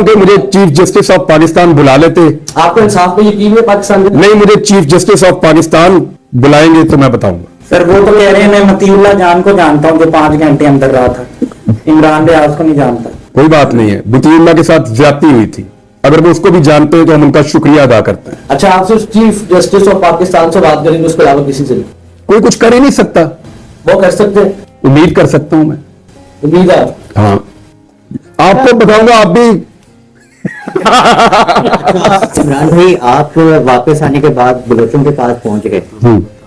कि मुझे chief justice of Pakistan बुला लेते। आपको इंसाफ पे यकीन है पाकिस्तान में? नहीं, मुझे चीफ जस्टिस ऑफ पाकिस्तान बुलाएंगे तो मैं बताऊंगा। सर वो तो कह रहे हैं मैं मतीउल्लाह जान को जानता हूं जो 5 घंटे अंदर रहा था, इमरान रियाज को नहीं जानता। कोई बात नहीं है, मतीउल्लाह के साथ ज्यादती हुई थी, अगर वो उसको भी जानते हैं तो हम उनका शुक्रिया अदा करते हैं। अच्छा, आप सिर्फ चीफ जस्टिस ऑफ पाकिस्तान से बात करेंगे, उसके अलावा किसी से नहीं? कोई कुछ कर ही नहीं सकता। वो कर सकते हैं? उम्मीद कर सकता हूं मैं। उम्मीद है? हाँ, आपको बताऊंगा, आप भी। इमरान भाई, आप वापस आने के बाद बलोचों के पास पहुंच गए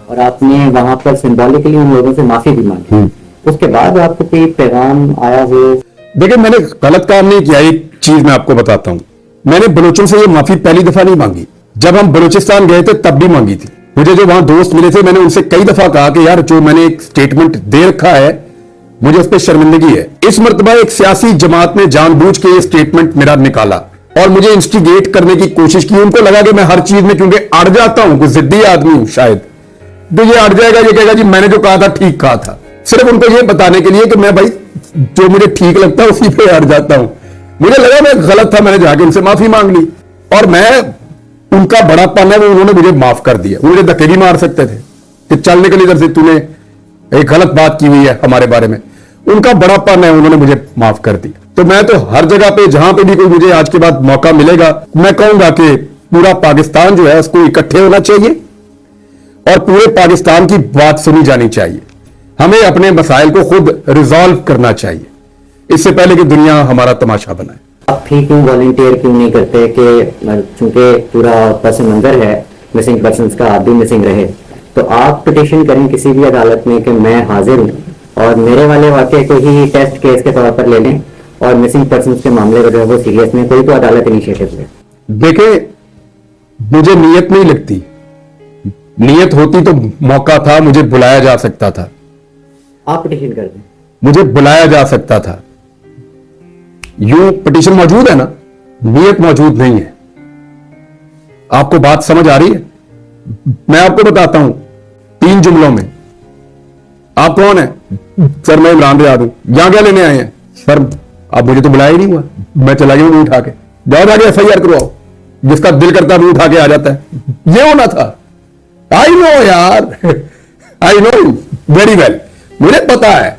और आपने वहां पर सिंबॉलिकली उन लोगों से माफी भी मांगी, उसके बाद आपको कोई पैगाम आया हो? देखिए, मैंने गलत काम नहीं किया। एक चीज मैं आपको बताता हूं, मैंने बलोचों से ये माफी पहली दफा नहीं मांगी। जब हम बलूचिस्तान गए थे तब भी मांगी थी। मुझे जो वहां दोस्त मिले थे, मैंने उनसे कई दफा कहा कि यार, जो मैंने एक स्टेटमेंट दे रखा है, मुझे उस पर शर्मिंदगी है। इस मर्तबा एक सियासी जमात ने जानबूझ के ये स्टेटमेंट मेरा निकाला और मुझे इंस्टिगेट करने की कोशिश की। उनको लगा कि मैं हर चीज में क्योंकि अड़ जाता हूं, कुछ जिद्दी आदमी हूं शायद, तो ये अड़ जाएगा, ये कहेगा जी मैंने जो कहा था ठीक कहा था। सिर्फ उनको ये बताने के लिए कि मैं भाई जो मुझे ठीक लगता है उसी पे अड़ जाता हूं। मुझे लगा मैं गलत था, मैंने जाके उनसे माफी मांग ली और मैं उनका बड़ापन है वो उन्होंने मुझे माफ कर दिया। वो मुझे धक्के भी मार सकते थे कि चल निकल इधर से, तूने एक गलत बात की हुई है हमारे बारे में। उनका बड़ापन है, उन्होंने मुझे माफ कर दिया। तो मैं तो हर जगह पे जहां पे भी कोई मुझे आज के बाद मौका मिलेगा, मैं कहूंगा कि पूरा पाकिस्तान जो है उसको इकट्ठे होना चाहिए और पूरे पाकिस्तान की बात सुनी जानी चाहिए। हमें अपने मसाइल को खुद रिजॉल्व करना चाहिए इससे पहले कि दुनिया हमारा तमाशा बनाए। आप भी क्यों वॉलंटियर क्यों नहीं करते कि चूंकि पूरा पस मंजर है मिसिंग पर्सन्स का, आप भी मिसिंग रहे, तो आप पिटिशन करें किसी भी अदालत में कि मैं हाजिर हूं और मेरे वाले वाकये को ही टेस्ट केस के तौर पर ले लें और मिसिंग पर्सन्स के मामले को जो है वो सीरियस में कोई तो अदालत इनिशिएटिव ले। देखें, मुझे नीयत नहीं लगती। नीयत होती तो मौका था, मुझे बुलाया जा सकता था। आप पिटिशन कर दें, मुझे बुलाया जा सकता था। यूं पिटीशन मौजूद है ना, नीयत मौजूद नहीं है। आपको बात समझ आ रही है? मैं आपको बताता हूं 3 जुमलों में। आप कौन है? सर मैं इमरान रियाज हूं। यहां क्या लेने आए हैं? सर आप मुझे तो बुलाया ही नहीं हुआ, मैं चला गया हूं उठा के। जाओ जाके FIR करवाओ, जिसका दिल करता है वो उठा के आ जाता है। ये होना था। आई नो यार, आई नो वेरी वेल, मुझे पता है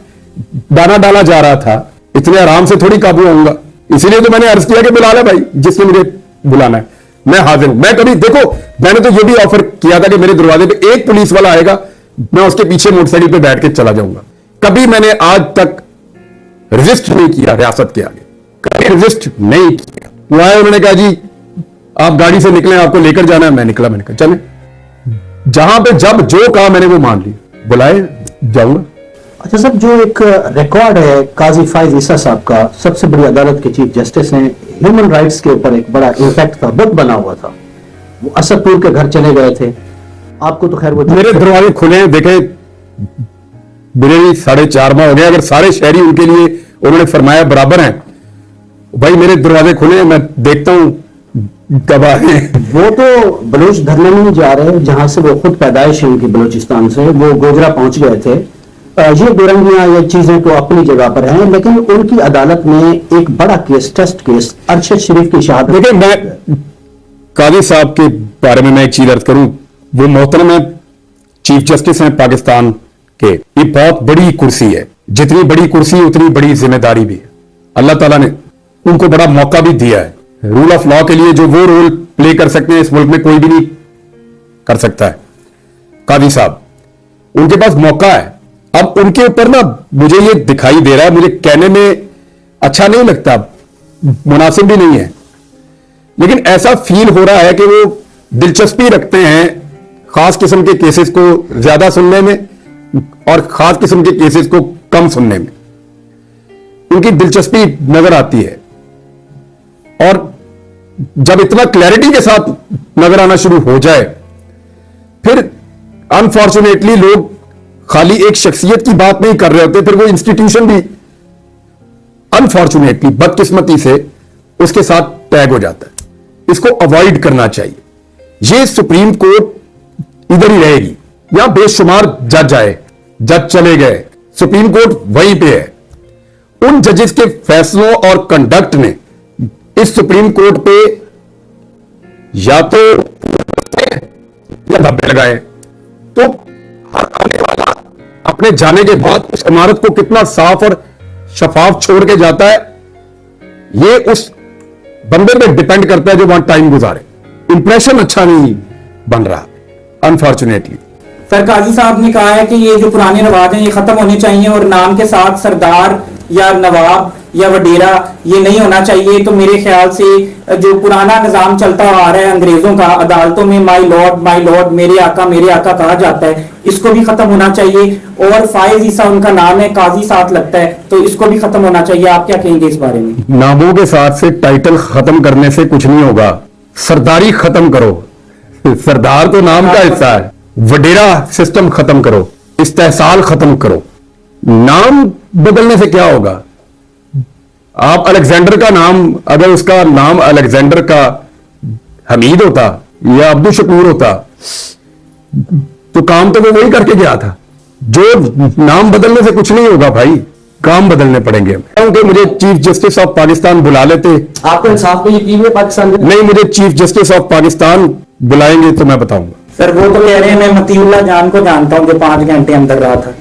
दाना डाला जा रहा था, इतने आराम से थोड़ी काबू आऊंगा। इसीलिए तो मैंने अर्ज किया कि बुला ले भाई, जिसने मुझे बुलाना है, मैं हाजिर हूं। मैं कभी, देखो, मैंने तो ये भी ऑफर किया था कि मेरे दरवाजे पे एक पुलिस वाला आएगा, मैं उसके पीछे मोटरसाइकिल पे बैठ के चला जाऊंगा। कभी मैंने आज तक रेजिस्ट नहीं किया रियासत के आगे, कभी रेजिस्ट नहीं किया। वो आए, उन्होंने कहा जी आप गाड़ी से निकले, आपको लेकर जाना है। मैं निकला, मैंने कहा चले। जहां पे जब जो कहा मैंने वो मान लिया, बुलाए जाऊंगा। अच्छा सर, जो एक रिकॉर्ड है काजी फाइज ईसा साहब का, सबसे बड़ी अदालत के चीफ जस्टिस हैं, ह्यूमन राइट्स के ऊपर एक बड़ा इम्पैक्ट था, बुक बना हुआ था। वो असदपुर के घर चले गए थे, आपको तो खैर वो मेरे दरवाजे खुले हैं। देखे, मेरे भी 4.5 माह हो गए। अगर सारे शहरी उनके लिए उन्होंने फरमाया बराबर हैं, भाई मेरे दरवाजे खुले हैं, मैं देखता हूं कब आए। वो तो बलूच धरने में नहीं जा रहे, जहां से वो खुद पैदाइश है उनकी, बलूचिस्तान से वो गोजरा पहुंच गए थे। ये बेरंगियां, ये चीजें तो अपनी जगह पर हैं, लेकिन उनकी अदालत में एक बड़ा केस, टेस्ट केस, अरशद शरीफ की शहादत। देखिए, मैं काजी साहब के बारे में मैं एक चीज अर्ज करूं, वो मोहतरम है, चीफ जस्टिस हैं पाकिस्तान के। ये बहुत बड़ी कुर्सी है, जितनी बड़ी कुर्सी उतनी बड़ी जिम्मेदारी भी है। अल्लाह ताला ने उनको बड़ा मौका भी दिया है। रूल ऑफ लॉ के लिए जो वो रोल प्ले कर सकते हैं इस मुल्क में कोई भी नहीं कर सकता है। काजी साहब, उनके पास मौका है। अब उनके ऊपर ना मुझे ये दिखाई दे रहा है, मुझे कहने में अच्छा नहीं लगता, मुनासिब भी नहीं है, लेकिन ऐसा फील हो रहा है कि वो दिलचस्पी रखते हैं खास किस्म के केसेस को ज्यादा सुनने में और खास किस्म के केसेस को कम सुनने में उनकी दिलचस्पी नजर आती है। और जब इतना क्लैरिटी के साथ नजर आना शुरू हो जाए, फिर अनफॉर्चुनेटली लोग खाली एक शख्सियत की बात नहीं कर रहे होते, फिर वो इंस्टीट्यूशन भी अनफॉर्चुनेटली, बदकिस्मती से उसके साथ टैग हो जाता है। इसको अवॉइड करना चाहिए। ये सुप्रीम कोर्ट इधर ही रहेगी, यहां बेशुमार जज आए, जज चले गए, सुप्रीम कोर्ट वहीं पे है। उन जजेस के फैसलों और कंडक्ट ने इस सुप्रीम कोर्ट पे या तो या धब्बे लगाए, तो हर आने वाला अपने जाने के बाद उस इमारत को कितना साफ और शफाफ छोड़ के जाता है, ये उस बंदे पे डिपेंड करता है जो वहां टाइम गुजारे। इंप्रेशन अच्छा नहीं बन रहा अनफॉर्चुनेटली। सर काजी साहब ने कहा है कि ये जो पुराने रिवाज हैं ये खत्म होने चाहिए और नाम के साथ सरदार या नवाब या वडेरा ये नहीं होना चाहिए। तो मेरे ख्याल से जो पुराना निजाम चलता आ रहा है अंग्रेजों का, अदालतों में माई लॉर्ड मेरे आका कहा जाता है, इसको भी खत्म होना चाहिए। और फायज ईसा उनका नाम है, काजी साथ लगता है, तो इसको भी खत्म होना चाहिए। आप क्या कहेंगे इस बारे में? नामों के साथ से टाइटल खत्म करने से कुछ नहीं होगा, सरदारी खत्म करो। सरदार तो नाम का हिस्सा है। वडेरा सिस्टम खत्म करो, इस्तेहसाल खत्म करो। नाम बदलने से क्या होगा? आप अलेक्जेंडर का नाम, अगर उसका नाम अलेक्जेंडर का हमीद होता या अब्दुल शकूर होता, तो काम तो वो वही करके गया था। जो नाम बदलने से कुछ नहीं होगा भाई, काम बदलने पड़ेंगे। क्योंकि मुझे चीफ जस्टिस ऑफ पाकिस्तान बुला लेते। आपको इंसाफ पे यकीन है पाकिस्तान में? नहीं, मुझे चीफ जस्टिस ऑफ पाकिस्तान बुलाएंगे तो मैं बताऊंगा। सर वो तो कह रहे हैं मैं मतीउल्लाह जान को जानता हूं जो 5 घंटे अंदर रहा था,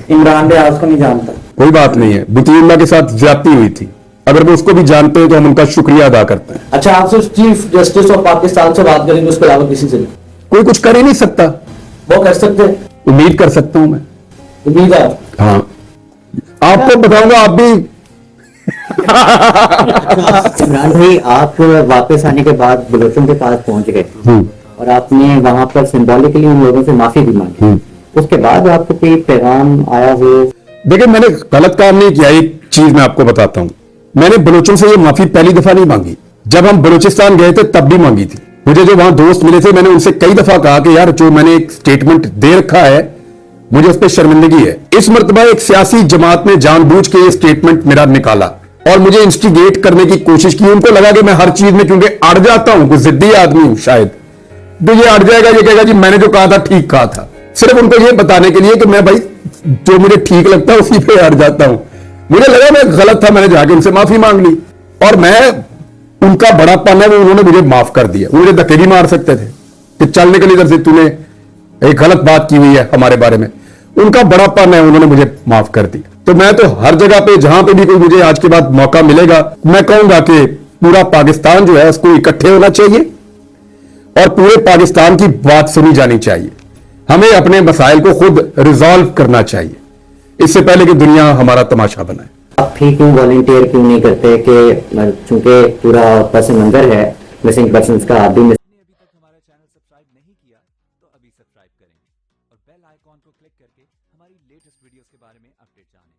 इमरान रियाज को नहीं जानता। कोई बात नहीं है, बुतीउल्लाह के साथ ज्यादती हुई थी, अगर वो उसको भी जानते हैं तो हम उनका शुक्रिया अदा करते हैं। अच्छा, आप सिर्फ चीफ जस्टिस ऑफ पाकिस्तान से बात करेंगे, उसके अलावा किसी से नहीं? कोई कुछ कर ही नहीं सकता। वो कर सकते हैं? उम्मीद कर सकता हूं मैं। उम्मीद है? हाँ, आपको बताऊंगा, आप भी। इमरान भाई, आप वापस आने के बाद बलोचों के पास पहुंच गए और आपने वहां पर सिंबॉलिकली उन लोगों से माफी भी मांगी। उसके बाद आपको कोई पैगाम आया हो? देखिए, मैंने गलत काम नहीं किया। एक चीज मैं आपको बताता हूं, मैंने बलोचों से ये माफी पहली दफा नहीं मांगी। जब हम बलूचिस्तान गए थे तब भी मांगी थी। मुझे जो वहां दोस्त मिले थे, मैंने उनसे कई दफा कहा कि यार जो मैंने एक स्टेटमेंट दे रखा है, मुझे उस पर शर्मिंदगी है। इस मर्तबा एक सियासी जमात ने जानबूझ के ये स्टेटमेंट मेरा निकाला और मुझे इंस्टिगेट करने की कोशिश की। उनको लगा कि मैं हर चीज में क्योंकि अड़ जाता हूं, कुछ जिद्दी आदमी हूं शायद, तो ये अड़ जाएगा, ये कहेगा जी मैंने जो कहा था ठीक कहा था। सिर्फ उनको ये बताने के लिए कि मैं भाई जो मुझे ठीक लगता है उसी पे अड़ जाता हूं। मुझे लगा मैं गलत था, मैंने जाके उनसे माफी मांग ली और मैं उनका बड़ापन है वो उन्होंने मुझे माफ कर दिया। मुझे धक्के भी मार सकते थे कि चल निकल इधर से, तूने एक गलत बात की हुई है हमारे बारे में। उनका बड़ापन है, उन्होंने मुझे माफ कर दिया। तो मैं तो हर जगह पे जहां पे भी कोई मुझे आज के बाद मौका मिलेगा, मैं कहूंगा कि पूरा पाकिस्तान जो है उसको इकट्ठे होना चाहिए और पूरे पाकिस्तान की बात सुनी जानी चाहिए। हमें अपने मसाइल को खुद रिजॉल्व करना चाहिए, इससे पहले कि दुनिया हमारा तमाशा बनाए। आप भी क्यों वॉलंटियर क्यों नहीं करते कि चूंकि पूरा पस मंजर है मिसिंग पर्सन्स का, आप भी अभी तक हमारा चैनल सब्सक्राइब नहीं किया तो अभी सब्सक्राइब करें और बेल आइकॉन को क्लिक करके हमारी लेटेस्ट वीडियोस के बारे में अपडेट जानें।